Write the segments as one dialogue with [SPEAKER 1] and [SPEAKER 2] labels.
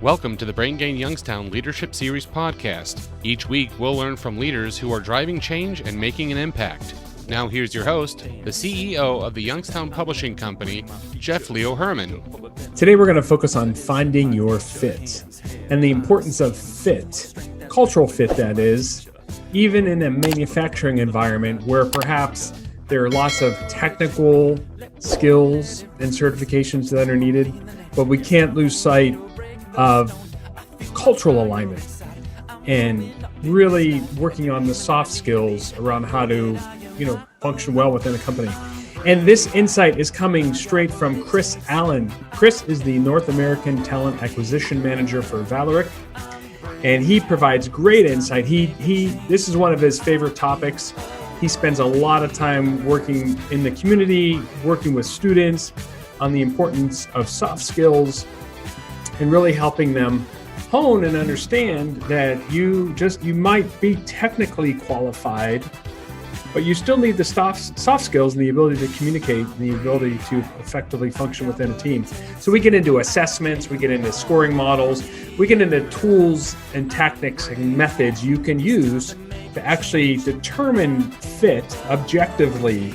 [SPEAKER 1] Welcome to the Brain Gain Youngstown Leadership Series podcast. Each week, we'll learn from leaders who are driving change and making an impact. Now here's your host, the CEO of the Youngstown Publishing Company, Jeff Leo Herman.
[SPEAKER 2] Today we're going to focus on finding your fit and the importance of fit, cultural fit that is, even in a manufacturing environment where perhaps there are lots of technical skills and certifications that are needed, but we can't lose sight of cultural alignment and really working on the soft skills around how to, function well within a company. And this insight is coming straight from Chris Allen. Chris is the North American Talent Acquisition Manager for Vallourec, and he provides great insight. This is one of his favorite topics. He spends a lot of time working in the community, working with students on the importance of soft skills and really helping them hone and understand that you might be technically qualified, but you still need the soft skills and the ability to communicate and the ability to effectively function within a team. So we get into assessments, we get into scoring models, we get into tools and tactics and methods you can use to actually determine fit objectively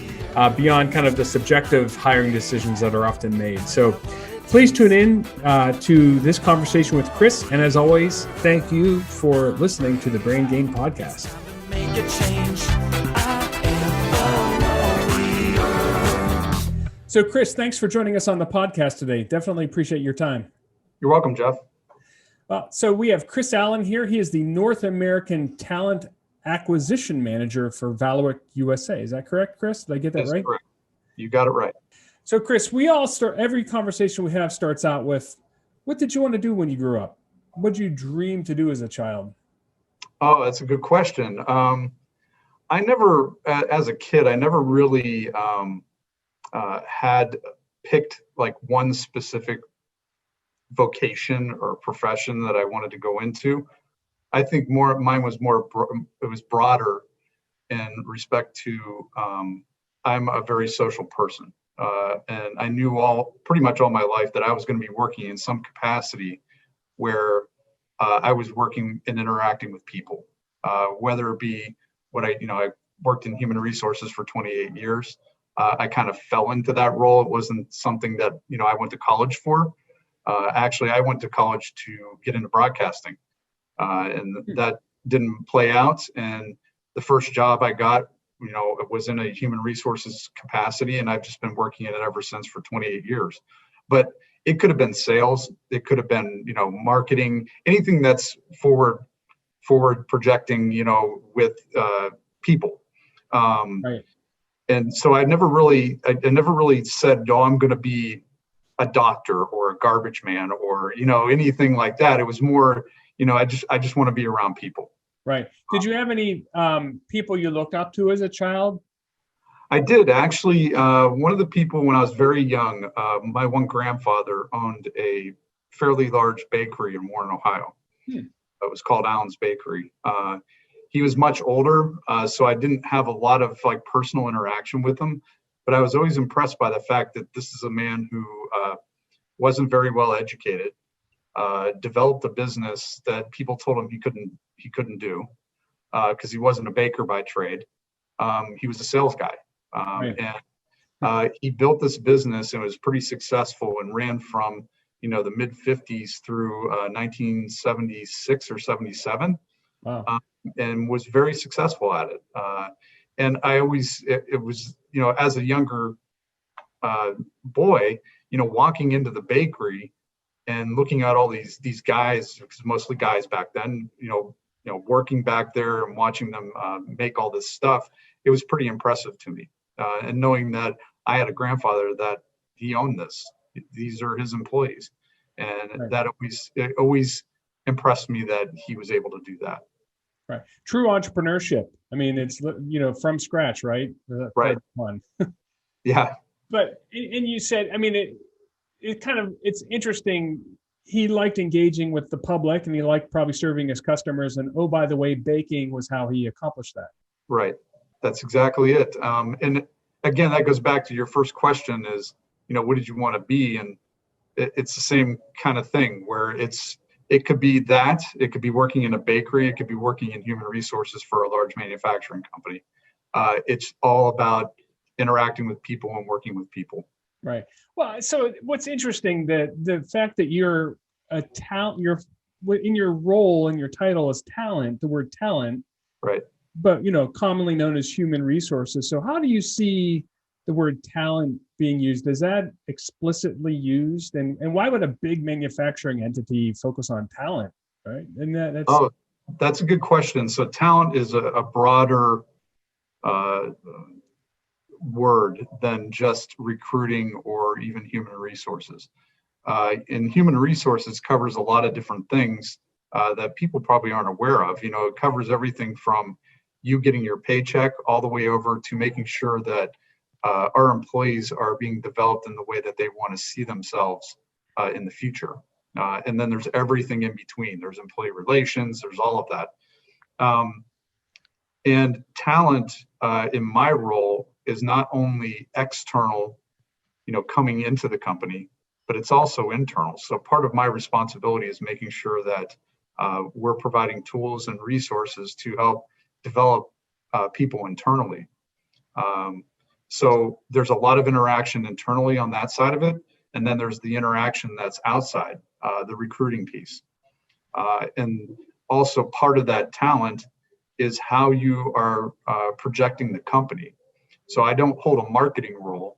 [SPEAKER 2] beyond kind of the subjective hiring decisions that are often made. So please tune in to this conversation with Chris. And as always, thank you for listening to the Brain Gain podcast. So Chris, thanks for joining us on the podcast today. Definitely appreciate your time.
[SPEAKER 3] You're welcome, Jeff.
[SPEAKER 2] So we have Chris Allen here. He is the North American Talent Acquisition Manager for Vallourec USA. Is that correct, Chris? Did I get that
[SPEAKER 3] That's
[SPEAKER 2] right?
[SPEAKER 3] Correct. You got it right.
[SPEAKER 2] So Chris, we all start, every conversation we have starts out with, what did you want to do when you grew up? What did you dream to do as a child?
[SPEAKER 3] Oh, that's a good question. I never, as a kid, I never really had picked like one specific vocation or profession that I wanted to go into. I think mine was it was broader in respect to, I'm a very social person. And I knew pretty much all my life that I was going to be working in some capacity where I was working and interacting with people, whether it be I worked in human resources for 28 years. I kind of fell into that role. It wasn't something that, I went to college for. Actually, I went to college to get into broadcasting, and that didn't play out. And the first job I got, it was in a human resources capacity, and I've just been working in it ever since for 28 years. But it could have been sales, it could have been, marketing, anything that's forward projecting, with people.
[SPEAKER 2] Right.
[SPEAKER 3] And so I never really said, no, I'm going to be a doctor or a garbage man or, anything like that. It was more, I just want to be around people.
[SPEAKER 2] Right. Did you have any people you looked up to as a child?
[SPEAKER 3] I did, actually. One of the people when I was very young, my one grandfather owned a fairly large bakery in Warren, Ohio. It was called Allen's Bakery. He was much older, so I didn't have a lot of personal interaction with him, but I was always impressed by the fact that this is a man who wasn't very well educated, developed a business that people told him he couldn't do because he wasn't a baker by trade. He was a sales guy. And he built this business and was pretty successful and ran from, the mid 50s through 1976 or 77.
[SPEAKER 2] Wow.
[SPEAKER 3] And was very successful at it. And it was, as a younger boy, walking into the bakery and looking at all these guys, because mostly guys back then, working back there and watching them make all this stuff, it was pretty impressive to me. And knowing that I had a grandfather that he owned this, these are his employees, and right. That always impressed me that he was able to do that.
[SPEAKER 2] Right, true entrepreneurship. I mean, it's from scratch, right?
[SPEAKER 3] Right.
[SPEAKER 2] One.
[SPEAKER 3] Yeah.
[SPEAKER 2] But and you said, I mean, it's interesting. He liked engaging with the public, and he liked probably serving his customers. And oh, by the way, baking was how he accomplished that.
[SPEAKER 3] Right. That's exactly it. And again, that goes back to your first question: is what did you want to be? And it's the same kind of thing where it's It could be that. It could be working in a bakery. It could be working in human resources for a large manufacturing company. It's all about interacting with people and working with people.
[SPEAKER 2] Right. Well, so what's interesting, that the fact that you're a talent, you're in your role and your title as talent, the word talent,
[SPEAKER 3] Right.
[SPEAKER 2] but commonly known as human resources. So how do you see the word talent being used? Is that explicitly used? And why would a big manufacturing entity focus on talent? Right. And
[SPEAKER 3] that's a good question. So talent is a broader word than just recruiting or even human resources. And human resources covers a lot of different things that people probably aren't aware of. It covers everything from you getting your paycheck all the way over to making sure that our employees are being developed in the way that they want to see themselves in the future. And then there's everything in between. There's employee relations, there's all of that. And talent in my role is not only external, coming into the company, but it's also internal. So part of my responsibility is making sure that we're providing tools and resources to help develop people internally. So there's a lot of interaction internally on that side of it. And then there's the interaction that's outside, the recruiting piece. And also part of that talent is how you are projecting the company. So I don't hold a marketing role.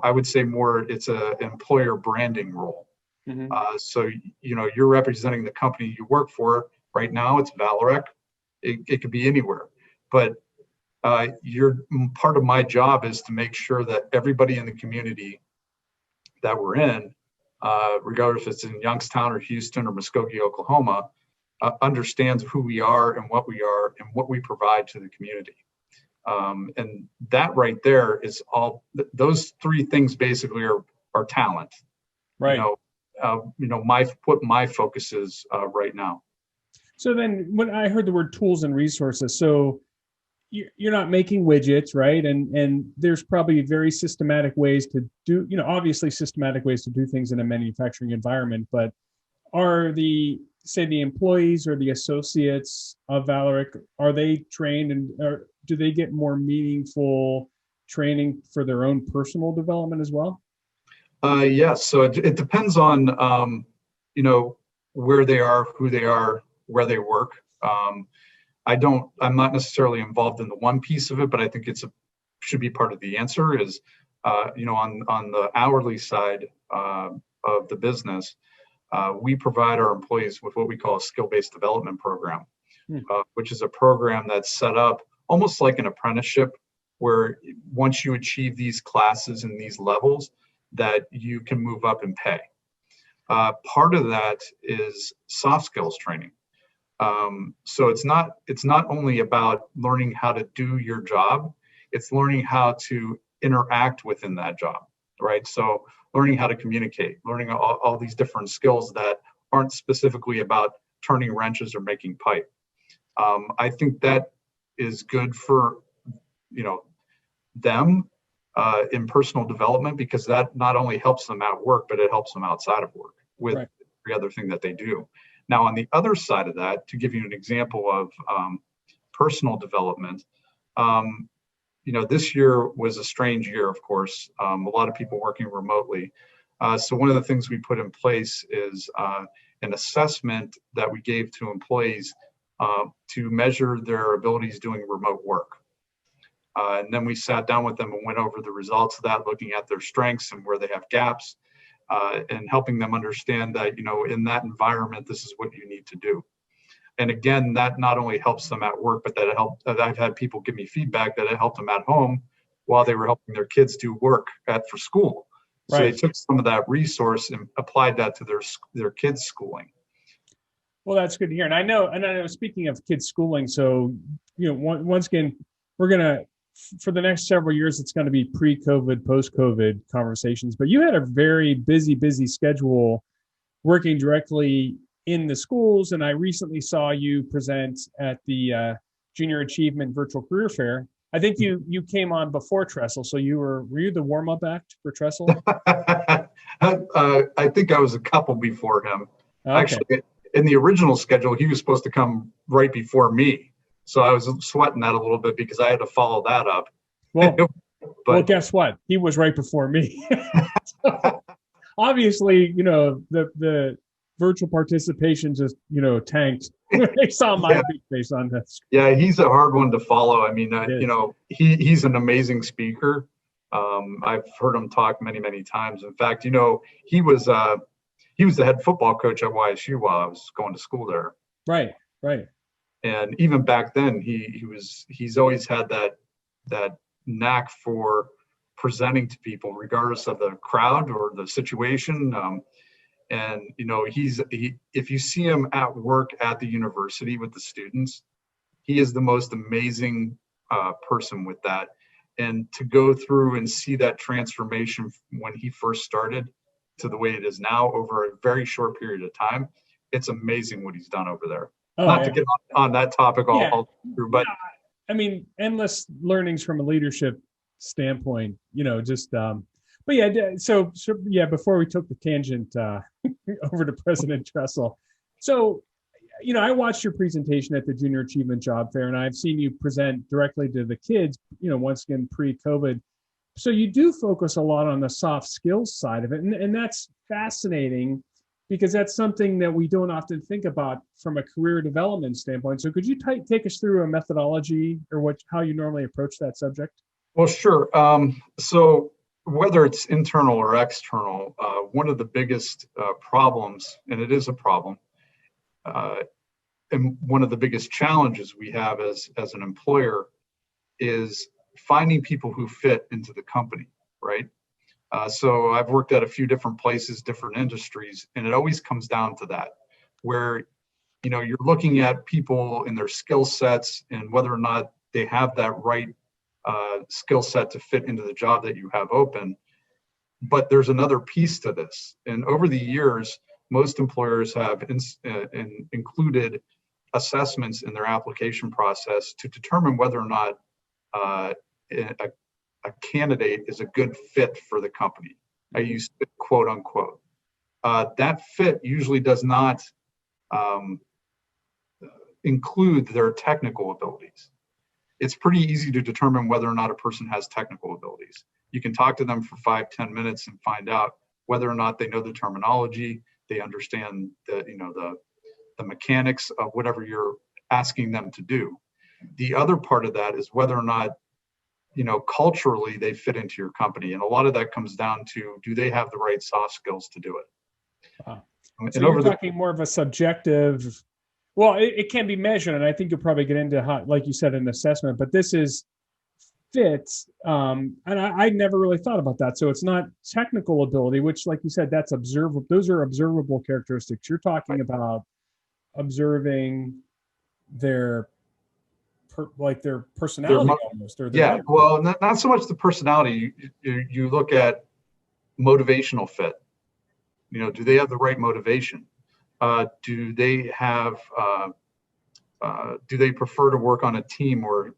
[SPEAKER 3] I would say more, it's an employer branding role. Mm-hmm. So, you're representing the company you work for. Right now, it's Valorec. It could be anywhere. But part of my job is to make sure that everybody in the community that we're in, regardless if it's in Youngstown or Houston or Muskogee, Oklahoma, understands who we are and what we provide to the community. And that right there is all, those three things basically are talent.
[SPEAKER 2] Right.
[SPEAKER 3] What my focus is right now.
[SPEAKER 2] So then when I heard the word tools and resources, so you're not making widgets, right? And there's probably very systematic ways to do, obviously systematic ways to do things in a manufacturing environment, but are the employees or the associates of Valorec, are they trained or do they get more meaningful training for their own personal development as well?
[SPEAKER 3] Yes. So it depends on, where they are, who they are, where they work. I'm not necessarily involved in the one piece of it, but I think should be part of the answer is, on the hourly side of the business, we provide our employees with what we call a skill-based development program, which is a program that's set up almost like an apprenticeship, where once you achieve these classes and these levels, that you can move up in pay. Part of that is soft skills training. So it's not only about learning how to do your job, it's learning how to interact within that job, right? So learning how to communicate, learning all these different skills that aren't specifically about turning wrenches or making pipe. I think that is good for, them in personal development, because that not only helps them at work, but it helps them outside of work with
[SPEAKER 2] right.
[SPEAKER 3] every other thing that they do. Now, on the other side of that, to give you an example of personal development, this year was a strange year, of course, a lot of people working remotely. So one of the things we put in place is an assessment that we gave to employees to measure their abilities doing remote work. And then we sat down with them and went over the results of that, looking at their strengths and where they have gaps, and helping them understand that, in that environment, this is what you need to do. And again, that not only helps them at work, but I've had people give me feedback that it helped them at home while they were helping their kids do work for school. So
[SPEAKER 2] right.
[SPEAKER 3] They took some of that resource and applied that to their kids' schooling.
[SPEAKER 2] Well, that's good to hear. And I know, speaking of kids' schooling, so, once again, we're going to, for the next several years, it's going to be pre-COVID, post-COVID conversations, but you had a very busy schedule working directly in the schools. And I recently saw you present at the Junior Achievement Virtual Career Fair. I think you came on before Trestle. So were you the warm-up act for Trestle?
[SPEAKER 3] I think I was a couple before him.
[SPEAKER 2] Okay.
[SPEAKER 3] Actually, in the original schedule, he was supposed to come right before me. So I was sweating that a little bit because I had to follow that up.
[SPEAKER 2] Well, guess what? He was right before me. So, obviously, the virtual participation just, tanked. They saw my big face on this.
[SPEAKER 3] Yeah, he's a hard one to follow. I mean, he's an amazing speaker. I've heard him talk many, many times. In fact, he was the head football coach at YSU while I was going to school there.
[SPEAKER 2] Right.
[SPEAKER 3] And even back then, he's always had that knack for presenting to people, regardless of the crowd or the situation. And if you see him at work at the university with the students, he is the most amazing person with that. And to go through and see that transformation when he first started to the way it is now over a very short period of time, it's amazing what he's done over there. To get on that topic all through, but
[SPEAKER 2] I mean, endless learnings from a leadership standpoint, but before we took the tangent over to President Tressel. So, I watched your presentation at the Junior Achievement Job Fair, and I've seen you present directly to the kids, once again, pre-COVID. So you do focus a lot on the soft skills side of it. And that's fascinating because that's something that we don't often think about from a career development standpoint. So could you take us through a methodology or how you normally approach that subject?
[SPEAKER 3] Well, sure. So whether it's internal or external, one of the biggest problems, and it is a problem, and one of the biggest challenges we have as an employer is finding people who fit into the company, right? So I've worked at a few different places, different industries, and it always comes down to that, where you're looking at people and their skill sets and whether or not they have that right skill set to fit into the job that you have open. But there's another piece to this. And over the years, most employers have included assessments in their application process to determine whether or not a candidate is a good fit for the company. I use quote unquote. That fit usually does not include their technical abilities. It's pretty easy to determine whether or not a person has technical abilities. You can talk to them for 5-10 minutes and find out whether or not they know the terminology, they understand the mechanics of whatever you're asking them to do. The other part of that is whether or not culturally they fit into your company. And a lot of that comes down to, do they have the right soft skills to do it?
[SPEAKER 2] Wow. So you're talking more of a subjective, well, it can be measured, and I think you'll probably get into how, like you said, an assessment, but this is fits. And I never really thought about that. So it's not technical ability, which, like you said, that's observable. Those are observable characteristics. You're talking about observing their personality almost.
[SPEAKER 3] Well, not so much the personality. You look at motivational fit. Do they have the right motivation? Do they have? Do they prefer to work on a team or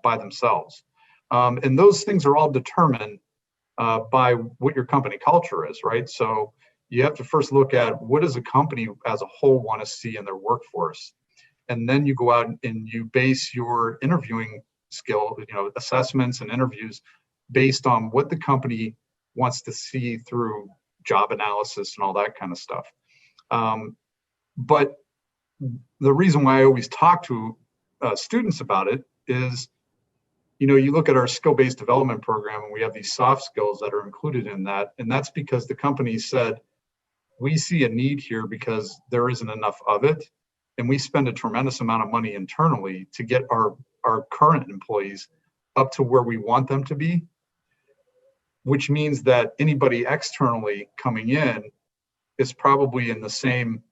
[SPEAKER 3] by themselves? And those things are all determined by what your company culture is, right? So you have to first look at what does a company as a whole want to see in their workforce. And then you go out and you base your interviewing skill, assessments and interviews based on what the company wants to see through job analysis and all that kind of stuff. But the reason why I always talk to students about it is, you look at our skill-based development program and we have these soft skills that are included in that. And that's because the company said, we see a need here because there isn't enough of it. And we spend a tremendous amount of money internally to get our current employees up to where we want them to be, which means that anybody externally coming in is probably in the same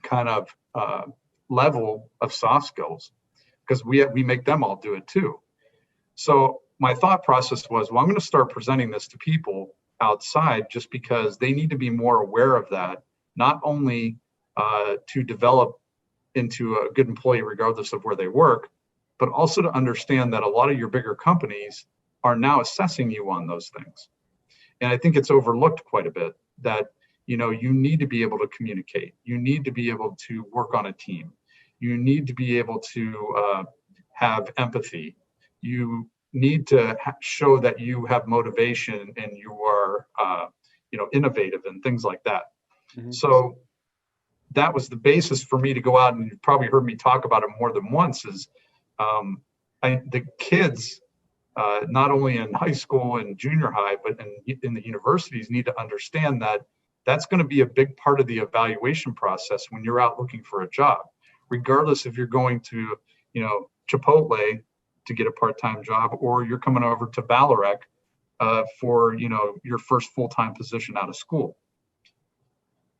[SPEAKER 3] kind of level of soft skills, because we make them all do it too. So my thought process was, well, I'm going to start presenting this to people outside just because they need to be more aware of that, not only to develop into a good employee regardless of where they work, but also to understand that a lot of your bigger companies are now assessing you on those things. And I think it's overlooked quite a bit that You need to be able to communicate. You need to be able to work on a team. You need to be able to have empathy. You need to show that you have motivation and you are, innovative and things like that. Mm-hmm. So that was the basis for me to go out, and you've probably heard me talk about it more than once, is the kids, not only in high school and junior high, but in the universities, need to understand that that's going to be a big part of the evaluation process when you're out looking for a job, regardless if you're going to, Chipotle to get a part-time job, or you're coming over to Ballarat for, your first full-time position out of school.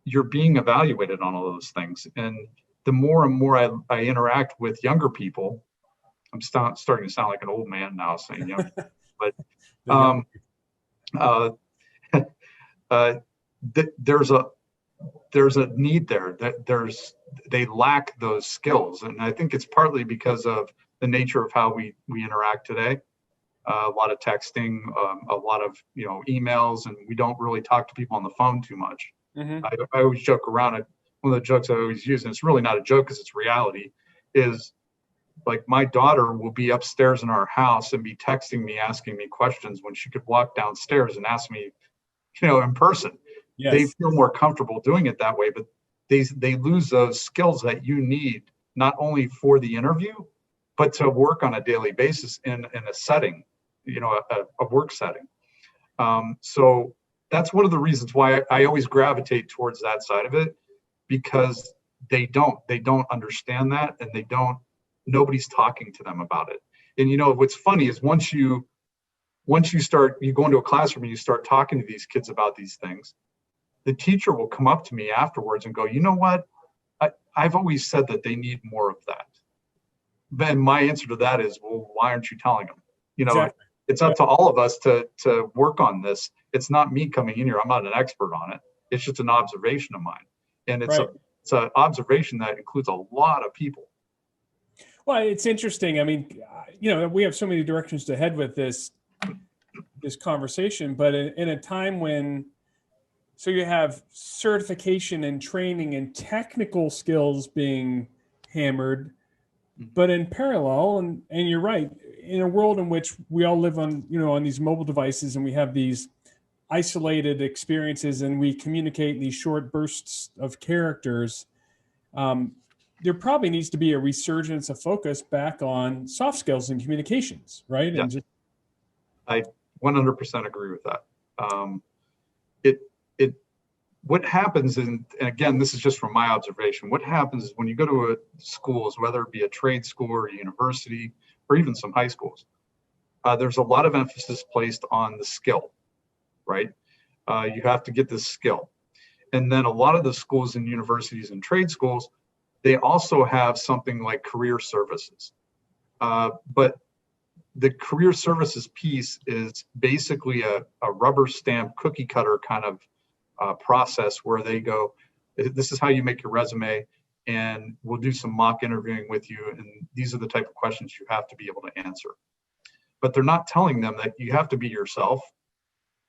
[SPEAKER 3] You're being evaluated on all those things. And the more and more I interact with younger people, I'm starting to sound like an old man now saying young, but there's a need there. They lack those skills, and I think it's partly because of the nature of how we interact today. A lot of texting, a lot of emails, and we don't really talk to people on the phone too much. Mm-hmm. I always joke around it. One of the jokes I always use, and it's really not a joke because it's reality, is like my daughter will be upstairs in our house and be texting me, asking me questions when she could walk downstairs and ask me, in person. Yes. They feel more comfortable doing it that way, but they lose those skills that you need, not only for the interview, but to work on a daily basis in a setting, a work setting. So that's one of the reasons why I always gravitate towards that side of it, because they don't understand that, and nobody's talking to them about it. And what's funny is once you go into a classroom and you start talking to these kids about these things, the teacher will come up to me afterwards and go, you know what? I've always said that they need more of that. Then my answer to that is, well, why aren't you telling them? Exactly. It's up to all of us to work on this. It's not me coming in here. I'm not an expert on it. It's just an observation of mine. And it's an observation that includes a lot of people.
[SPEAKER 2] Well, it's interesting. I mean, we have so many directions to head with this conversation, but in a time when, so you have certification and training and technical skills being hammered, but in parallel, and you're right, in a world in which we all live on these mobile devices, and we have these isolated experiences, and we communicate in these short bursts of characters, there probably needs to be a resurgence of focus back on soft skills and communications, right?
[SPEAKER 3] Yeah.
[SPEAKER 2] And
[SPEAKER 3] I 100% agree with that. What happens, and again, this is just from my observation, what happens is when you go to schools, whether it be a trade school or a university, or even some high schools, there's a lot of emphasis placed on the skill, right? You have to get this skill. And then a lot of the schools and universities and trade schools, they also have something like career services. But the career services piece is basically a rubber stamp cookie cutter kind of process where they go, this is how you make your resume, and we'll do some mock interviewing with you, and these are the type of questions you have to be able to answer. But they're not telling them that you have to be yourself,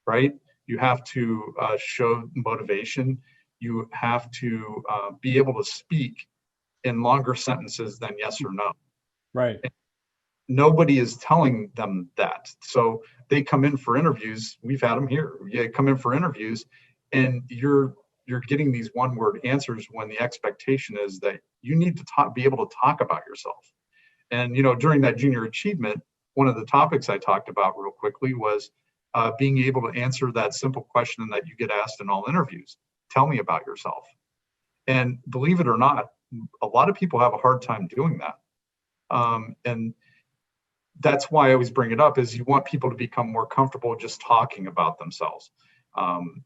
[SPEAKER 3] right? You have to show motivation. You have to be able to speak in longer sentences than yes or no.
[SPEAKER 2] Right.
[SPEAKER 3] And nobody is telling them that. So they come in for interviews. We've had them here. You come in for interviews, and you're getting these one-word answers when the expectation is that you need to be able to talk about yourself. And during that junior achievement, one of the topics I talked about real quickly was being able to answer that simple question that you get asked in all interviews. Tell me about yourself. And believe it or not, a lot of people have a hard time doing that. And that's why I always bring it up, is you want people to become more comfortable just talking about themselves,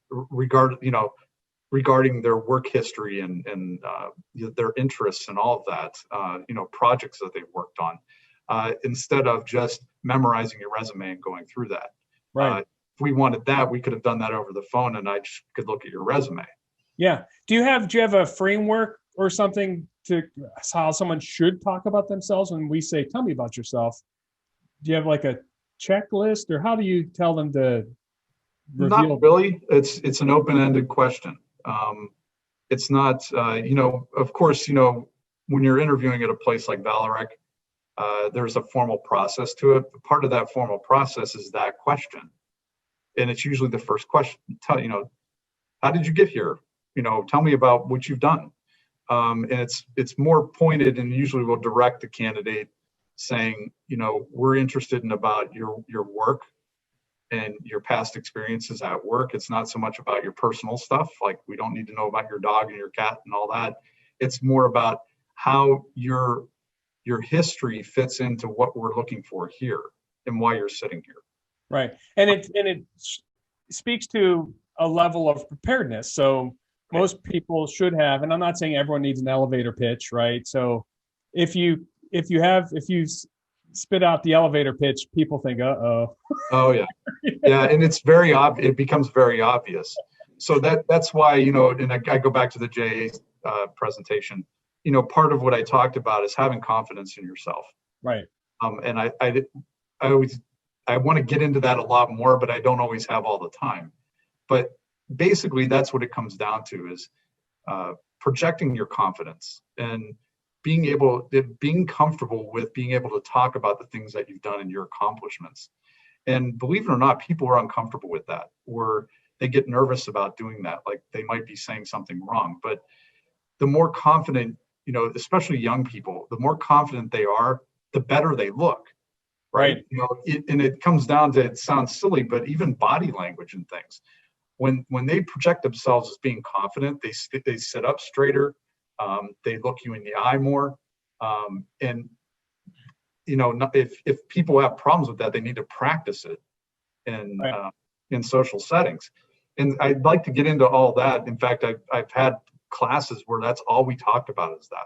[SPEAKER 3] regarding their work history and their interests and all of that, projects that they've worked on, instead of just memorizing your resume and going through that.
[SPEAKER 2] Right.
[SPEAKER 3] If we wanted that, we could have done that over the phone, and I just could look at your resume.
[SPEAKER 2] Yeah. Do you have a framework or something to how someone should talk about themselves when we say, tell me about yourself? Do you have like a checklist, or how do you tell them to reveal?
[SPEAKER 3] Not really. It's an open-ended question. It's not, of course, when you're interviewing at a place like Valorec, there's a formal process to it. Part of that formal process is that question. And it's usually the first question, how did you get here? Tell me about what you've done. And it's more pointed, and usually will direct the candidate saying, we're interested in about your work and your past experiences at work. It's not so much about your personal stuff. Like, we don't need to know about your dog and your cat and all that. It's more about how your history fits into what we're looking for here and why you're sitting here.
[SPEAKER 2] Right. And it speaks to a level of preparedness. So most people should have, and I'm not saying everyone needs an elevator pitch, right? So if you spit out the elevator pitch, people think, uh-oh.
[SPEAKER 3] Oh yeah. Yeah. And it's very obvious. It becomes very obvious. So that's why, and I go back to the JA presentation, part of what I talked about is having confidence in yourself.
[SPEAKER 2] Right.
[SPEAKER 3] And I want to get into that a lot more, but I don't always have all the time. But basically, that's what it comes down to, is projecting your confidence and being comfortable with being able to talk about the things that you've done and your accomplishments. And believe it or not, people are uncomfortable with that, or they get nervous about doing that. Like, they might be saying something wrong. But the more confident, especially young people, the more confident they are, the better they look. Right. And it comes down to, it sounds silly, but even body language and things. When they project themselves as being confident, they sit up straighter. They look you in the eye more. And if people have problems with that, they need to practice it in social settings. And I'd like to get into all that. In fact, I've had classes where that's all we talked about is that,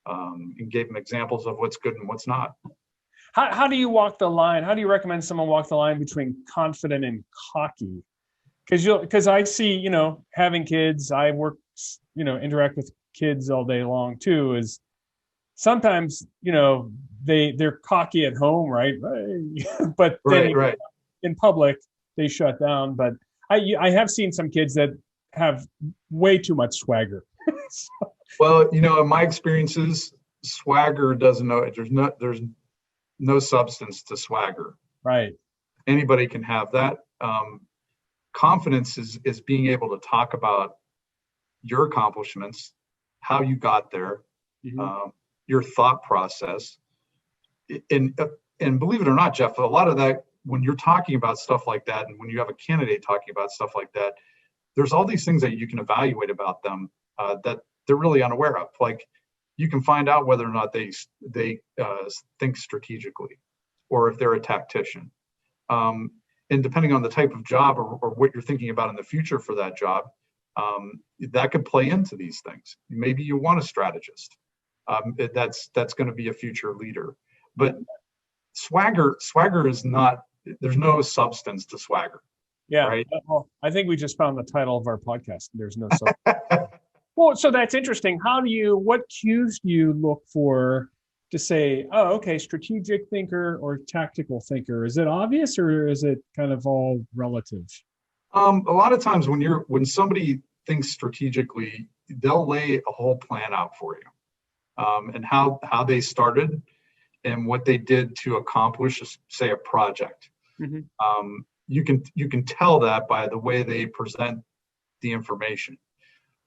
[SPEAKER 3] and gave them examples of what's good and what's not.
[SPEAKER 2] How do you walk the line? How do you recommend someone walk the line between confident and cocky? Because I see, having kids, I work, interact with kids all day long too, is sometimes, they're cocky at home, right? But then in public, they shut down. But I have seen some kids that have way too much swagger.
[SPEAKER 3] Well, in my experiences, swagger doesn't know, there's no substance to swagger.
[SPEAKER 2] Right.
[SPEAKER 3] Anybody can have that. Confidence is being able to talk about your accomplishments, how you got there, your thought process. And believe it or not, Jeff, a lot of that, when you're talking about stuff like that, and when you have a candidate talking about stuff like that, there's all these things that you can evaluate about them that they're really unaware of. Like, you can find out whether or not they think strategically, or if they're a tactician. And depending on the type of job or what you're thinking about in the future for that job, that could play into these things. Maybe you want a strategist. That's going to be a future leader. But swagger is not, there's no substance to swagger.
[SPEAKER 2] Yeah.
[SPEAKER 3] Right?
[SPEAKER 2] Well, I think we just found the title of our podcast. There's no substance. Well, so that's interesting. What cues do you look for to say, oh, okay, strategic thinker or tactical thinker? Is it obvious, or is it kind of all relative?
[SPEAKER 3] A lot of times when somebody thinks strategically, they'll lay a whole plan out for you, and how they started and what they did to accomplish, say, a project. Mm-hmm. You can tell that by the way they present the information.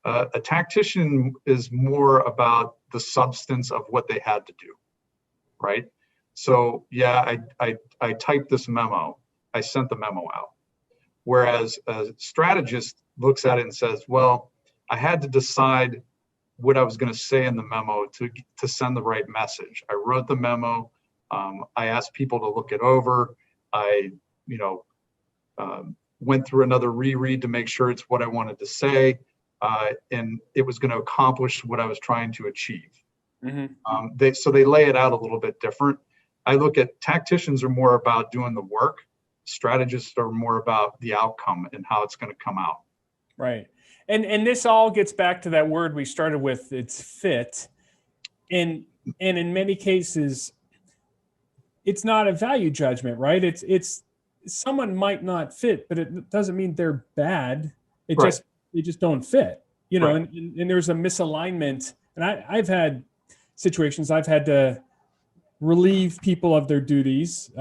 [SPEAKER 3] A tactician is more about the substance of what they had to do, right? So yeah, I typed this memo, I sent the memo out. Whereas a strategist looks at it and says, well, I had to decide what I was going to say in the memo to send the right message. I wrote the memo. I asked people to look it over. I went through another reread to make sure it's what I wanted to say. And it was going to accomplish what I was trying to achieve. Mm-hmm. So they lay it out a little bit different. I look at tacticians are more about doing the work. Strategists are more about the outcome and how it's going to come out.
[SPEAKER 2] Right. And this all gets back to that word we started with, it's fit. And in many cases, it's not a value judgment, right? It's someone might not fit, but it doesn't mean they're bad. It
[SPEAKER 3] right.
[SPEAKER 2] just they just don't fit,
[SPEAKER 3] Right.
[SPEAKER 2] and there's a misalignment. And I've had situations I've had to relieve people of their duties.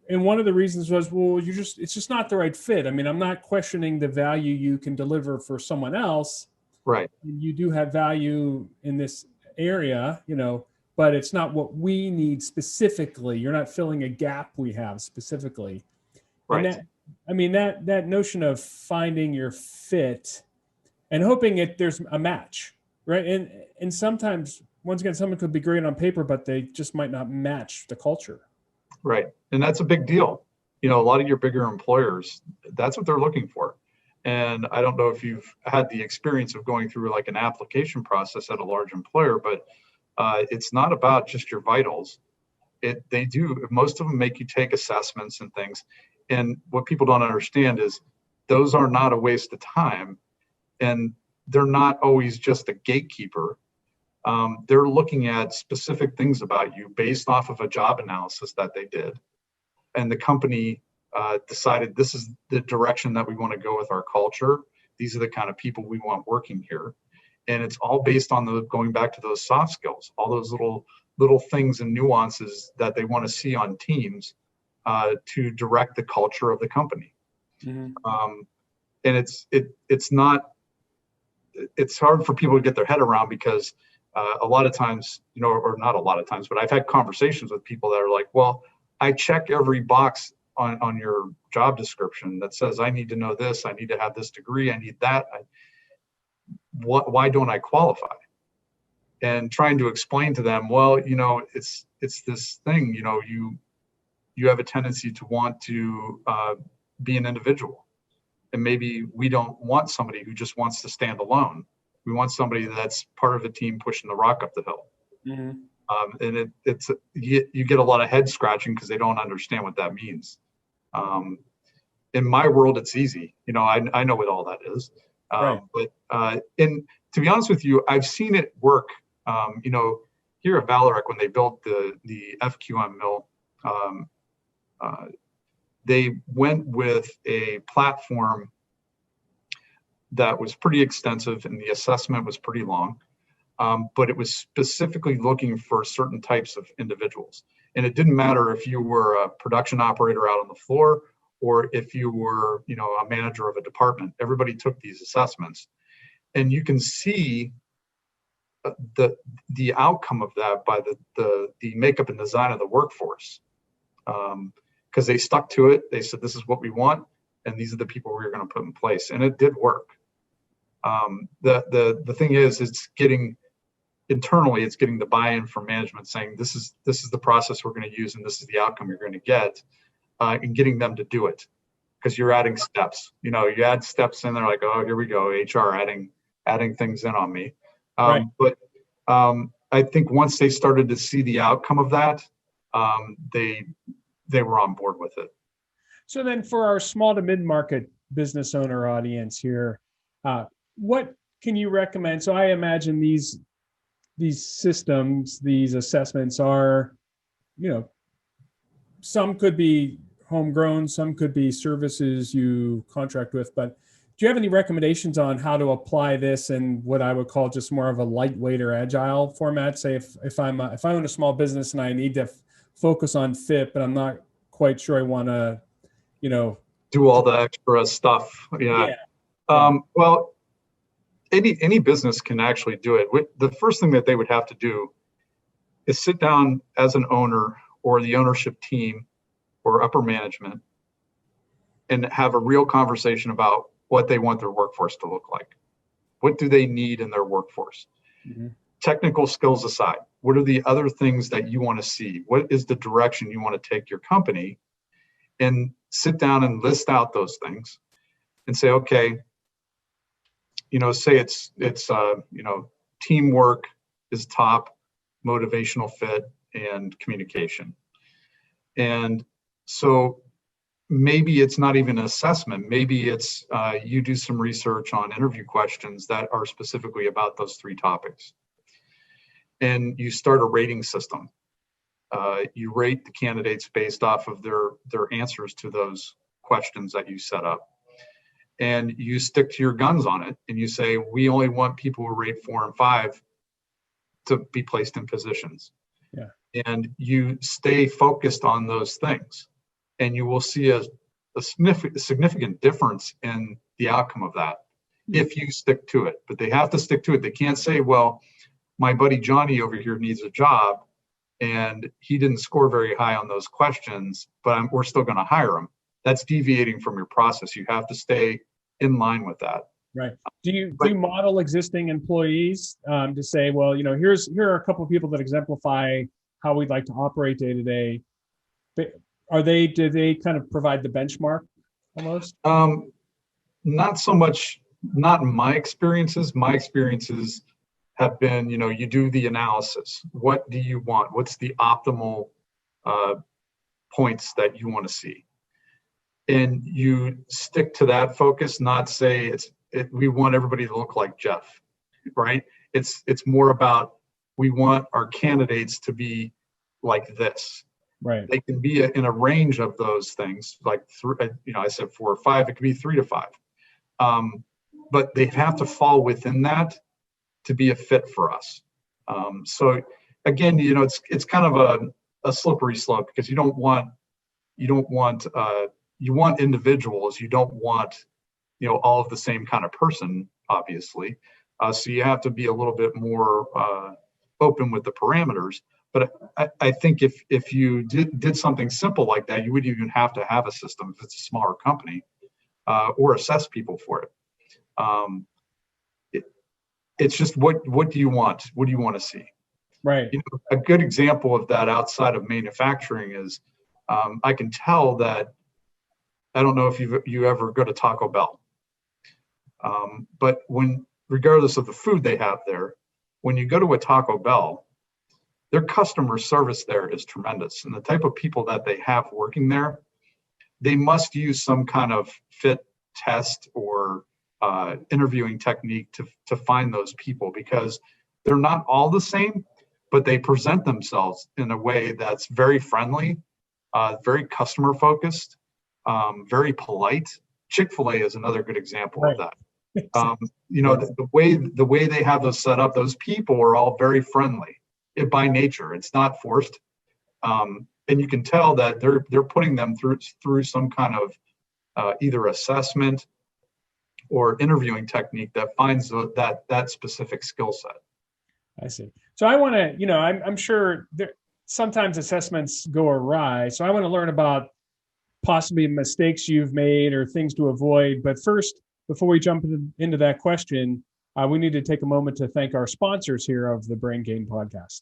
[SPEAKER 2] And one of the reasons was, well, it's just not the right fit. I mean, I'm not questioning the value you can deliver for someone else.
[SPEAKER 3] Right.
[SPEAKER 2] You do have value in this area, but it's not what we need specifically. You're not filling a gap we have specifically.
[SPEAKER 3] Right.
[SPEAKER 2] And that notion of finding your fit and hoping there's a match, right? And sometimes, once again, someone could be great on paper, but they just might not match the culture.
[SPEAKER 3] Right. And that's a big deal. A lot of your bigger employers, that's what they're looking for. And I don't know if you've had the experience of going through like an application process at a large employer, but it's not about just your vitals. Most of them make you take assessments and things. And what people don't understand is those are not a waste of time. And they're not always just a gatekeeper. They're looking at specific things about you based off of a job analysis that they did. And the company decided this is the direction that we want to go with our culture. These are the kind of people we want working here. And it's all based on going back to those soft skills, all those little things and nuances that they want to see on teams to direct the culture of the company. Mm-hmm. And it's hard for people to get their head around because a lot of times, or not a lot of times, but I've had conversations with people that are like, well, I check every box on your job description that says I need to know this, I need to have this degree, I need that. Why don't I qualify? And trying to explain to them, well, it's this thing, you have a tendency to want to be an individual. And maybe we don't want somebody who just wants to stand alone. We want somebody that's part of a team pushing the rock up the hill. Mm-hmm. And you get a lot of head scratching because they don't understand what that means. In my world, it's easy. I know what all that is. Right. But to be honest with you, I've seen it work. Here at Valorec, when they built the FQM mill, they went with a platform that was pretty extensive and the assessment was pretty long, but it was specifically looking for certain types of individuals. And it didn't matter if you were a production operator out on the floor or if you were, a manager of a department. Everybody took these assessments, and you can see the outcome of that by the makeup and design of the workforce. Because they stuck to it. They said, this is what we want, and these are the people we're going to put in place. And it did work. The thing is, it's getting the buy-in from management saying, this is the process we're going to use, and this is the outcome you're going to get, and getting them to do it. Because you're adding steps. You add steps in, they're like, oh, here we go, HR adding things in on me. Right. But I think once they started to see the outcome of that, they were on board with it.
[SPEAKER 2] So then for our small to mid-market business owner audience here, what can you recommend? So I imagine these systems, these assessments are, some could be homegrown, some could be services you contract with, but do you have any recommendations on how to apply this in what I would call just more of a lightweight or agile format? Say if I own a small business and I need to focus on fit, but I'm not quite sure I want to,
[SPEAKER 3] do all the extra stuff. Yeah. Well, any business can actually do it. The first thing that they would have to do is sit down as an owner or the ownership team or upper management and have a real conversation about what they want their workforce to look like. What do they need in their workforce? Mm-hmm. Technical skills aside, what are the other things that you want to see? What is the direction you want to take your company? And sit down and list out those things and say, okay, say it's teamwork is top, motivational fit, and communication. And so maybe it's not even an assessment. Maybe it's you do some research on interview questions that are specifically about those three topics. And you start a rating system. You rate the candidates based off of their answers to those questions that you set up. and you stick to your guns on it, and you say, we only want people who rate 4 and 5 to be placed in positions.
[SPEAKER 2] Yeah.
[SPEAKER 3] And you stay focused on those things, and you will see a significant difference in the outcome of that if you stick to it. But they have to stick to it. They can't say, well, my buddy Johnny over here needs a job and he didn't score very high on those questions, but we're still going to hire him. That's deviating from your process. You have to stay in line with that.
[SPEAKER 2] Right. Do you model existing employees to say, well, here are a couple of people that exemplify how we'd like to operate day to day? Do they kind of provide the benchmark almost?
[SPEAKER 3] Not so much, not in my experiences. My experiences have been, you do the analysis. What do you want? What's the optimal points that you want to see? And you stick to that focus, not say we want everybody to look like Jeff, right? It's more about, we want our candidates to be like this.
[SPEAKER 2] Right.
[SPEAKER 3] They can be in a range of those things, like I said 4 or 5. It could be 3 to 5, but they have to fall within that to be a fit for us. So again, it's kind of a slippery slope, because you want individuals. You don't want all of the same kind of person, obviously. So you have to be a little bit more open with the parameters. But I think if you did something simple like that, you wouldn't even have to have a system if it's a smaller company, or assess people for it. It's just what do you want? What do you want to see?
[SPEAKER 2] Right.
[SPEAKER 3] A good example of that outside of manufacturing is, I can tell that, I don't know if you ever go to Taco Bell, but regardless of the food they have there, when you go to a Taco Bell, their customer service there is tremendous. And the type of people that they have working there, they must use some kind of fit test or interviewing technique to find those people, because they're not all the same, but they present themselves in a way that's very friendly, very customer focused, very polite. Chick-fil-A is another good example of that. The way they have those set up, those people are all very friendly. By nature, it's not forced, and you can tell that they're putting them through some kind of either assessment or interviewing technique that finds that specific skill set.
[SPEAKER 2] I see. So I want to, I'm sure sometimes assessments go awry. So I want to learn about possibly mistakes you've made or things to avoid. But first, before we jump into that question, we need to take a moment to thank our sponsors here of the Brain Gain podcast.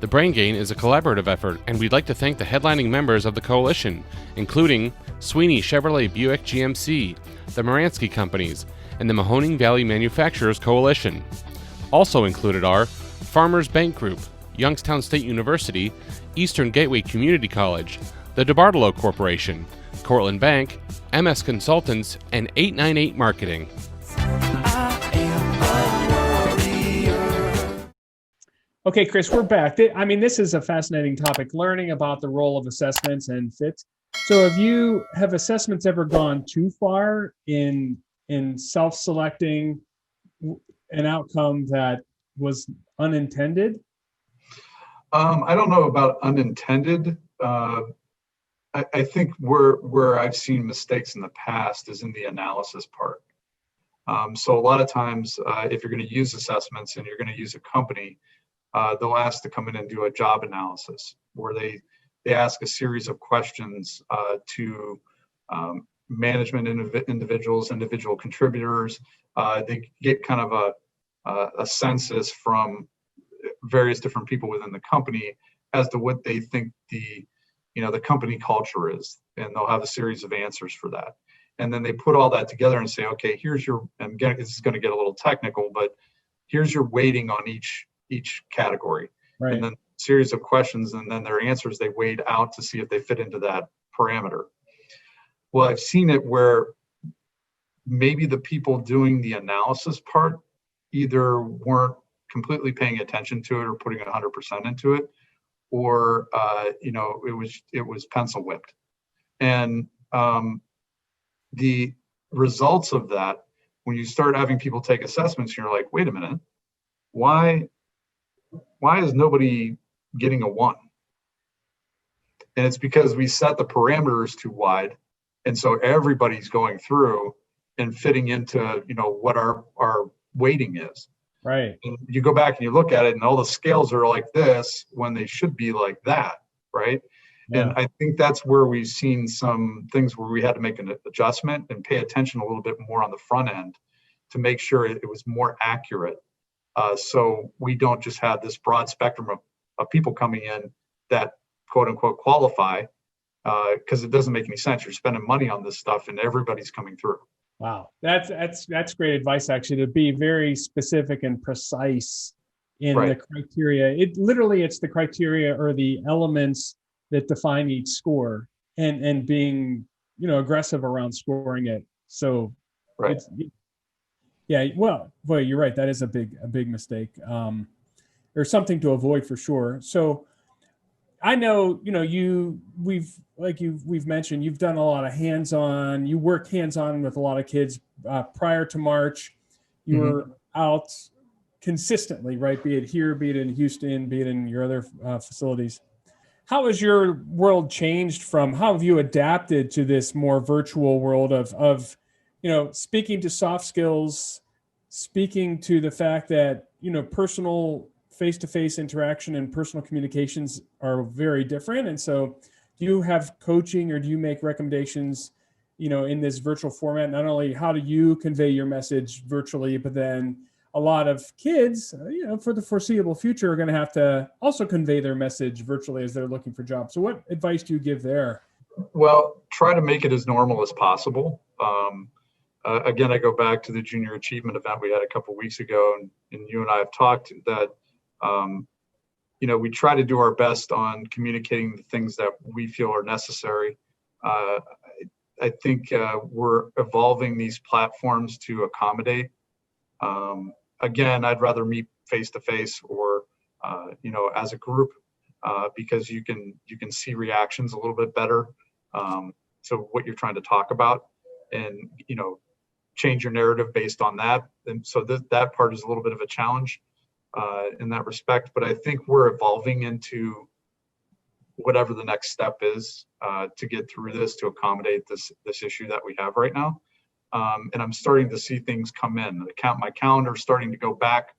[SPEAKER 1] The Brain Gain is a collaborative effort, and we'd like to thank the headlining members of the coalition, including Sweeney Chevrolet Buick GMC, the Moransky Companies, and the Mahoning Valley Manufacturers Coalition. Also included are Farmers Bank Group, Youngstown State University, Eastern Gateway Community College, the DeBartolo Corporation, Cortland Bank, MS Consultants, and 898 Marketing.
[SPEAKER 2] Okay, Chris, we're back. This is a fascinating topic, learning about the role of assessments and fits. So have assessments ever gone too far in self-selecting an outcome that was unintended?
[SPEAKER 3] I don't know about unintended. I think where I've seen mistakes in the past is in the analysis part. So a lot of times, if you're going to use assessments and you're going to use a company, they'll ask to come in and do a job analysis where they ask a series of questions to management individuals, individual contributors. They get kind of a census from various different people within the company as to what they think the company culture is, and they'll have a series of answers for that. And then they put all that together and say, okay, here's your, and again, this is going to get a little technical, but here's your weighting on each category.
[SPEAKER 2] Right.
[SPEAKER 3] And then a series of questions, and then their answers they weighed out to see if they fit into that parameter. Well, I've seen it where maybe the people doing the analysis part either weren't completely paying attention to it or putting 100% into it, or it was pencil whipped. And The results of that, when you start having people take assessments, you're like, wait a minute, why is nobody getting a 1? And it's because we set the parameters too wide. And so everybody's going through and fitting into, what our weighting is.
[SPEAKER 2] Right.
[SPEAKER 3] And you go back and you look at it and all the scales are like this when they should be like that. Right. Yeah. And I think that's where we've seen some things where we had to make an adjustment and pay attention a little bit more on the front end to make sure it was more accurate. So we don't just have this broad spectrum of people coming in that quote unquote qualify, because it doesn't make any sense. You're spending money on this stuff and everybody's coming through.
[SPEAKER 2] Wow. That's great advice, actually, to be very specific and precise in the criteria. It's the criteria or the elements that define each score, and being, aggressive around scoring it. So well, boy, you're right. That is a big mistake, or something to avoid for sure. So I know, we've mentioned, you've done a lot of hands-on, you work hands-on with a lot of kids. Prior to March, you were out consistently, right? Be it here, be it in Houston, be it in your other facilities. How has your world changed how have you adapted to this more virtual world of speaking to soft skills, speaking to the fact that, personal face-to-face interaction and personal communications are very different. And so do you have coaching, or do you make recommendations, in this virtual format? Not only how do you convey your message virtually, but then a lot of kids, for the foreseeable future, are going to have to also convey their message virtually as they're looking for jobs. So what advice do you give there?
[SPEAKER 3] Well, try to make it as normal as possible. Again, I go back to the junior achievement event we had a couple of weeks ago, and you and I have talked that, we try to do our best on communicating the things that we feel are necessary. I think we're evolving these platforms to accommodate. Again, I'd rather meet face to face or, as a group, because you can see reactions a little bit better to what you're trying to talk about, and change your narrative based on that. And so that part is a little bit of a challenge in that respect. But I think we're evolving into whatever the next step is to get through this, to accommodate this issue that we have right now. And I'm starting to see things come in. My calendar is starting to go back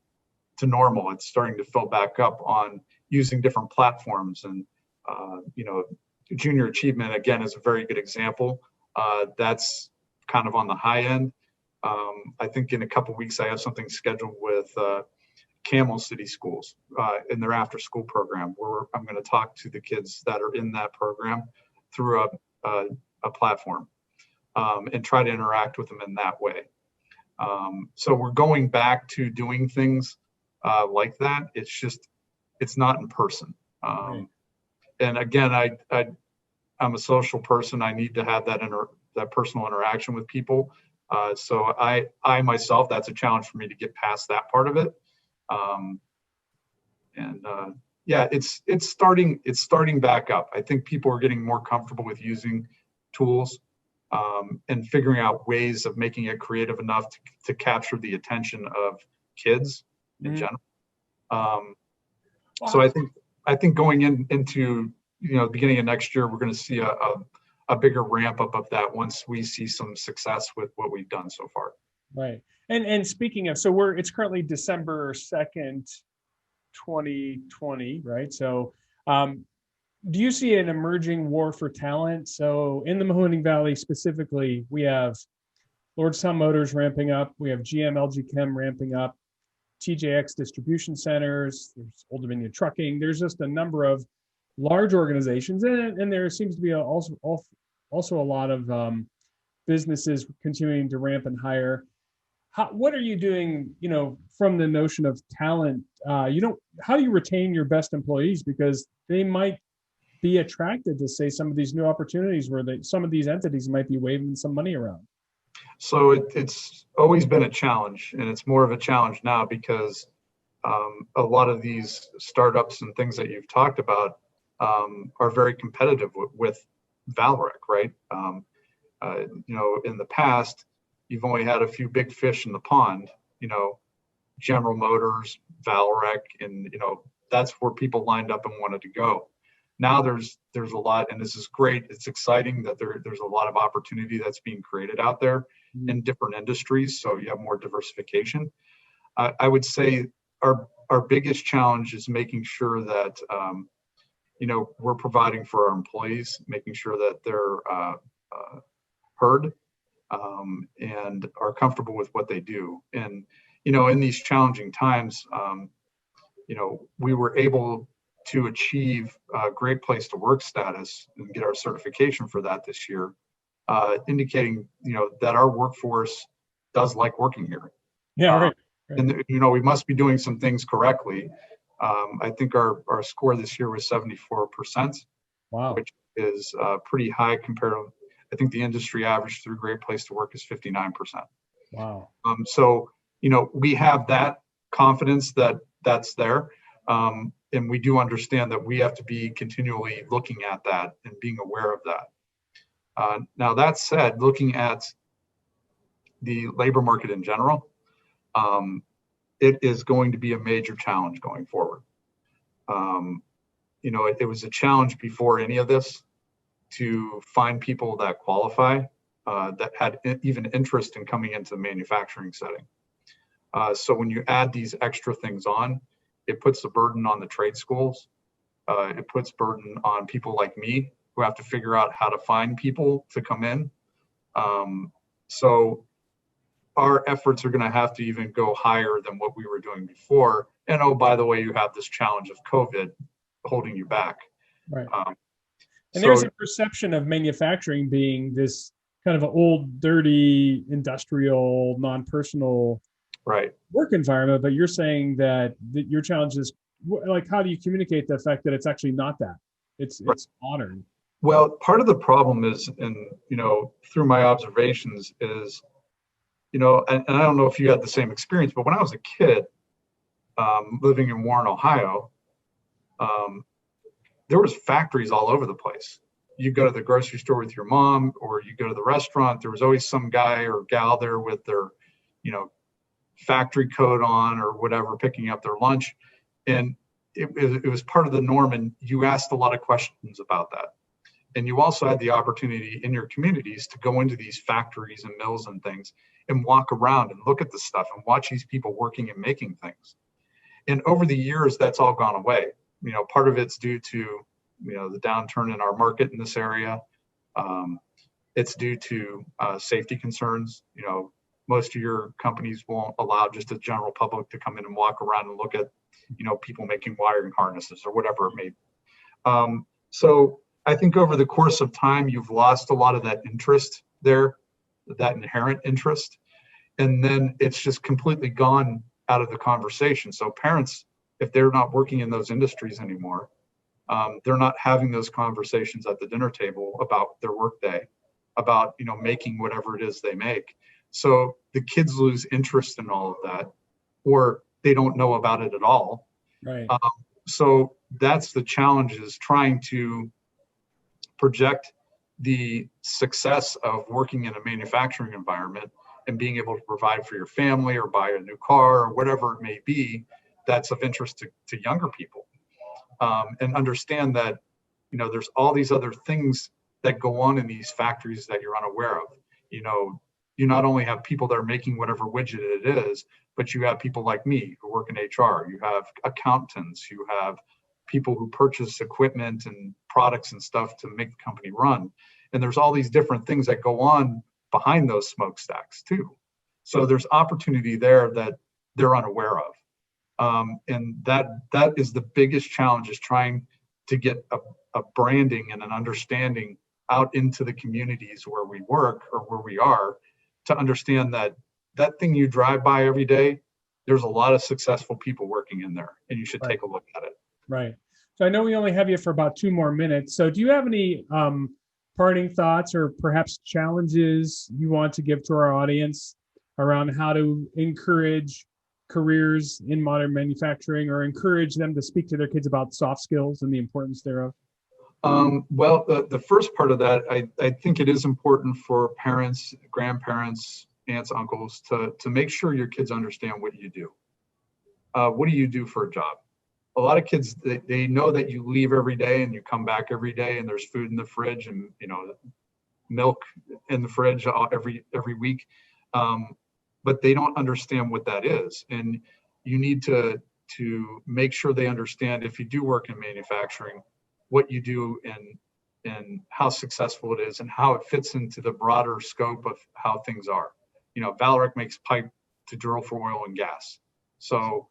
[SPEAKER 3] to normal. It's starting to fill back up on using different platforms. And, junior achievement, again, is a very good example. That's kind of on the high end. I think in a couple of weeks, I have something scheduled with Camel City Schools in their after school program, where I'm going to talk to the kids that are in that program through a platform. And try to interact with them in that way. So we're going back to doing things like that. It's not in person. And again, I'm a social person. I need to have that personal interaction with people. So I myself, that's a challenge for me to get past that part of it. It's starting back up. I think people are getting more comfortable with using tools. And figuring out ways of making it creative enough to capture the attention of kids in general. So I think going into the beginning of next year, we're going to see a bigger ramp up of that once we see some success with what we've done so far.
[SPEAKER 2] Right. And speaking of, it's currently December 2nd, 2020, right? So do you see an emerging war for talent? So in the Mahoning Valley specifically, we have Lordstown Motors ramping up. We have GM LG Chem ramping up. TJX distribution centers. There's Old Dominion Trucking. There's just a number of large organizations, and there seems to be also a lot of businesses continuing to ramp and hire. What are you doing, from the notion of talent? How do you retain your best employees? Because they might be attracted to, say, some of these new opportunities where some of these entities might be waving some money around.
[SPEAKER 3] So it's always been a challenge, and it's more of a challenge now because a lot of these startups and things that you've talked about are very competitive with Valorec, right? In the past, you've only had a few big fish in the pond, General Motors, Valrec, and that's where people lined up and wanted to go. Now there's a lot, and this is great. It's exciting that there's a lot of opportunity that's being created out there in different industries. So you have more diversification. I would say our biggest challenge is making sure that we're providing for our employees, making sure that they're heard and are comfortable with what they do. And in these challenging times, we were able to achieve a great place to work status and get our certification for that this year, indicating that our workforce does like working here.
[SPEAKER 2] Yeah, right.
[SPEAKER 3] And we must be doing some things correctly. I think our score this year was 74%.
[SPEAKER 2] Wow.
[SPEAKER 3] Which is pretty high compared to, I think the industry average through Great Place to Work is 59%.
[SPEAKER 2] Wow.
[SPEAKER 3] So we have that confidence that that's there. And we do understand that we have to be continually looking at that and being aware of that. Now, that said, looking at the labor market in general, it is going to be a major challenge going forward. It was a challenge before any of this to find people that qualify, that had even interest in coming into the manufacturing setting. So when you add these extra things on, it puts the burden on the trade schools. It puts burden on people like me who have to figure out how to find people to come in. So our efforts are going to have to even go higher than what we were doing before. And oh, by the way, you have this challenge of COVID holding you back.
[SPEAKER 2] Right. And there's a perception of manufacturing being this kind of an old, dirty, industrial, non-personal work environment. But you're saying that your challenge is, like, how do you communicate the fact that it's actually not that? It's modern.
[SPEAKER 3] Well, part of the problem is, and through my observations is, and I don't know if you had the same experience, but when I was a kid living in Warren, Ohio, there was factories all over the place. You go to the grocery store with your mom, or you go to the restaurant, there was always some guy or gal there with their, factory coat on or whatever, picking up their lunch. And it was part of the norm. And you asked a lot of questions about that. And you also had the opportunity in your communities to go into these factories and mills and things and walk around and look at the stuff and watch these people working and making things. And over the years, that's all gone away. Part of it's due to, the downturn in our market in this area. It's due to safety concerns. Most of your companies won't allow just the general public to come in and walk around and look at, people making wiring harnesses or whatever it may be. So I think over the course of time, you've lost a lot of that interest there, that inherent interest. And then it's just completely gone out of the conversation. So parents, if they're not working in those industries anymore, they're not having those conversations at the dinner table about their workday, about, making whatever it is they make. So the kids lose interest in all of that, or they don't know about it at all.
[SPEAKER 2] Right.
[SPEAKER 3] So that's the challenge, is trying to project the success of working in a manufacturing environment and being able to provide for your family or buy a new car or whatever it may be that's of interest to younger people. And understand that, there's all these other things that go on in these factories that you're unaware of. You not only have people that are making whatever widget it is, but you have people like me who work in HR. You have accountants, you have people who purchase equipment and products and stuff to make the company run. And there's all these different things that go on behind those smokestacks too. So there's opportunity there that they're unaware of. And that is the biggest challenge, is trying to get a branding and an understanding out into the communities where we work or where we are, to understand that thing you drive by every day, there's a lot of successful people working in there, and you should take a look at it.
[SPEAKER 2] Right. So I know we only have you for about 2 more minutes. So do you have any parting thoughts or perhaps challenges you want to give to our audience around how to encourage careers in modern manufacturing, or encourage them to speak to their kids about soft skills and the importance thereof?
[SPEAKER 3] Well, the first part of that, I think it is important for parents, grandparents, aunts, uncles to make sure your kids understand what you do. What do you do for a job? A lot of kids, they know that you leave every day and you come back every day and there's food in the fridge and, milk in the fridge every week. But they don't understand what that is. And you need to make sure they understand, if you do work in manufacturing, what you do and how successful it is and how it fits into the broader scope of how things are. Vallourec makes pipe to drill for oil and gas. So,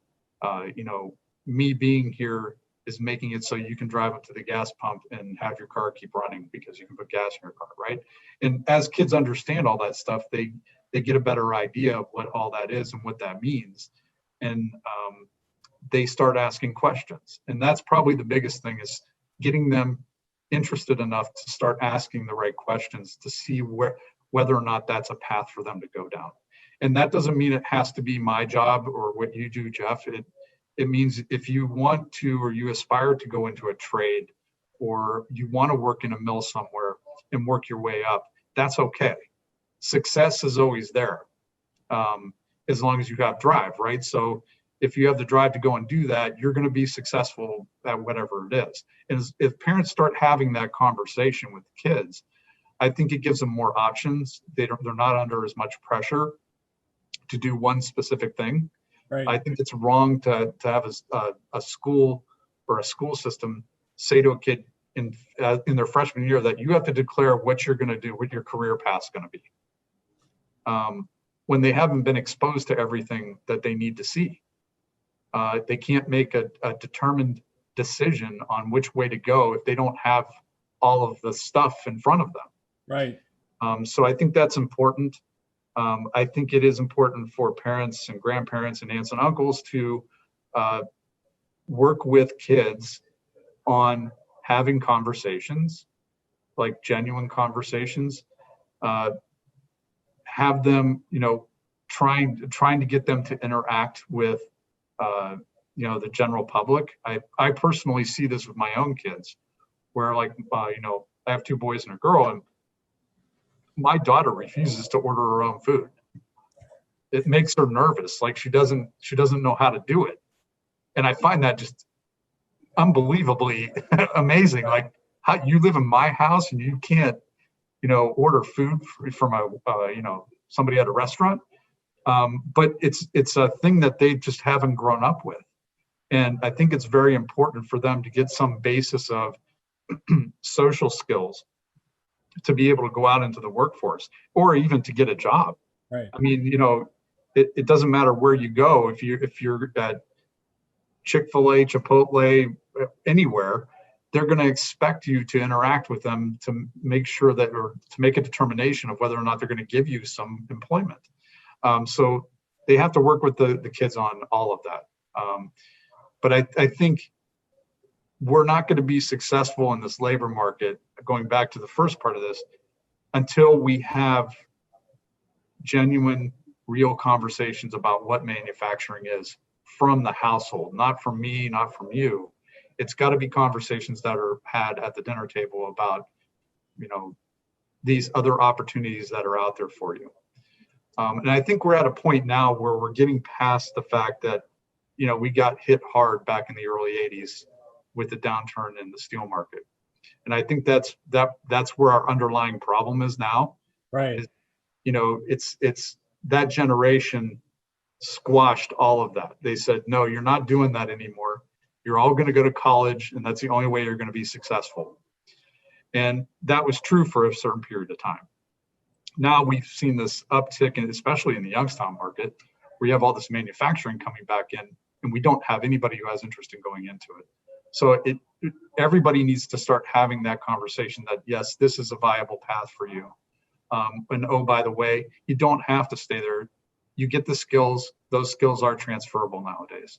[SPEAKER 3] me being here is making it so you can drive up to the gas pump and have your car keep running because you can put gas in your car, right? And as kids understand all that stuff, they get a better idea of what all that is and what that means. And they start asking questions. And that's probably the biggest thing, is getting them interested enough to start asking the right questions to see whether or not that's a path for them to go down. And that doesn't mean it has to be my job or what you do, Jeff. It means if you want to, or you aspire to go into a trade, or you want to work in a mill somewhere and work your way up, that's okay. Success is always there, as long as you have drive, right? So if you have the drive to go and do that, you're going to be successful at whatever it is. And if parents start having that conversation with kids, I think it gives them more options. They're not under as much pressure to do one specific thing. Right. I think it's wrong to have a school or a school system say to a kid in their freshman year that you have to declare what you're going to do, what your career path's going to be, when they haven't been exposed to everything that they need to see. They can't make a determined decision on which way to go if they don't have all of the stuff in front of them. Right. So I think that's important. I think it is important for parents and grandparents and aunts and uncles to work with kids on having conversations, like genuine conversations. Have them, trying to get them to interact with, the general public. I personally see this with my own kids, where I have 2 boys and a girl, and my daughter refuses to order her own food. It makes her nervous. Like she doesn't know how to do it. And I find that just unbelievably amazing. Like, how you live in my house and you can't, order food from somebody at a restaurant. But it's a thing that they just haven't grown up with. And I think it's very important for them to get some basis of social skills to be able to go out into the workforce, or even to get a job. Right. I mean, it doesn't matter where you go. If you're at Chick-fil-A, Chipotle, anywhere, they're going to expect you to interact with them to make sure that, or to make a determination of whether or not they're going to give you some employment. So they have to work with the kids on all of that. But I think we're not going to be successful in this labor market, going back to the first part of this, until we have genuine, real conversations about what manufacturing is from the household, not from me, not from you. It's got to be conversations that are had at the dinner table about, these other opportunities that are out there for you. And I think we're at a point now where we're getting past the fact that, we got hit hard back in the early 80s with the downturn in the steel market. And I think that's where our underlying problem is now. Right. It's that generation squashed all of that. They said, no, you're not doing that anymore. You're all going to go to college, and that's the only way you're going to be successful. And that was true for a certain period of time. Now we've seen this uptick, and especially in the Youngstown market, where you have all this manufacturing coming back in, and we don't have anybody who has interest in going into it. So everybody needs to start having that conversation that, yes, this is a viable path for you. And oh, by the way, you don't have to stay there. You get the skills. Those skills are transferable nowadays.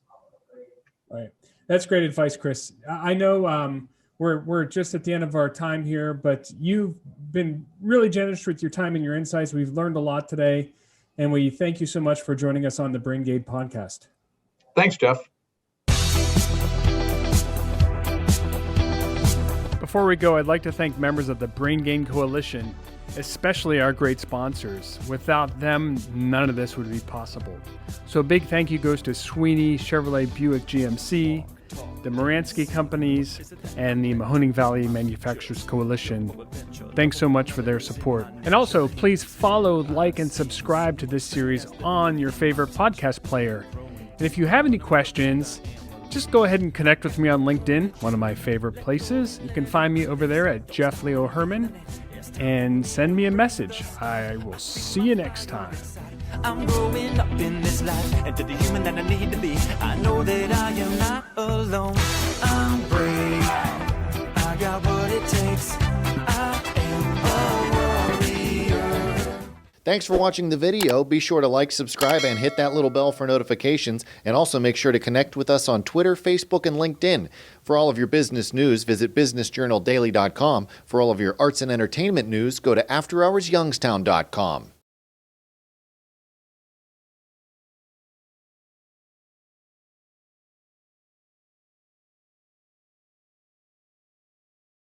[SPEAKER 2] Right. That's great advice, Chris. I know we're just at the end of our time here, but you've been really generous with your time and your insights. We've learned a lot today, and we thank you so much for joining us on the Brigade podcast.
[SPEAKER 3] Thanks, Jeff.
[SPEAKER 2] before we go, I'd like to thank members of the Brain Gain Coalition, especially our great sponsors. Without them, none of this would be possible. So a big thank you goes to Sweeney Chevrolet Buick GMC, the Moransky Companies, and the Mahoning Valley Manufacturers Coalition. Thanks so much for their support. And also, please follow, like, and subscribe to this series on your favorite podcast player. And if you have any questions, just go ahead and connect with me on LinkedIn, one of my favorite places. You can find me over there at Jeff Leo Herman, and send me a message. I will see you next time.
[SPEAKER 4] I'm growing up in this life, and to the human that I need to be, I know that I am not alone. I'm brave, I got what it takes, I am a warrior.
[SPEAKER 5] Thanks for watching the video. Be sure to like, subscribe, and hit that little bell for notifications. And also make sure to connect with us on Twitter, Facebook, and LinkedIn. For all of your business news, visit businessjournaldaily.com. For all of your arts and entertainment news, go to afterhoursyoungstown.com.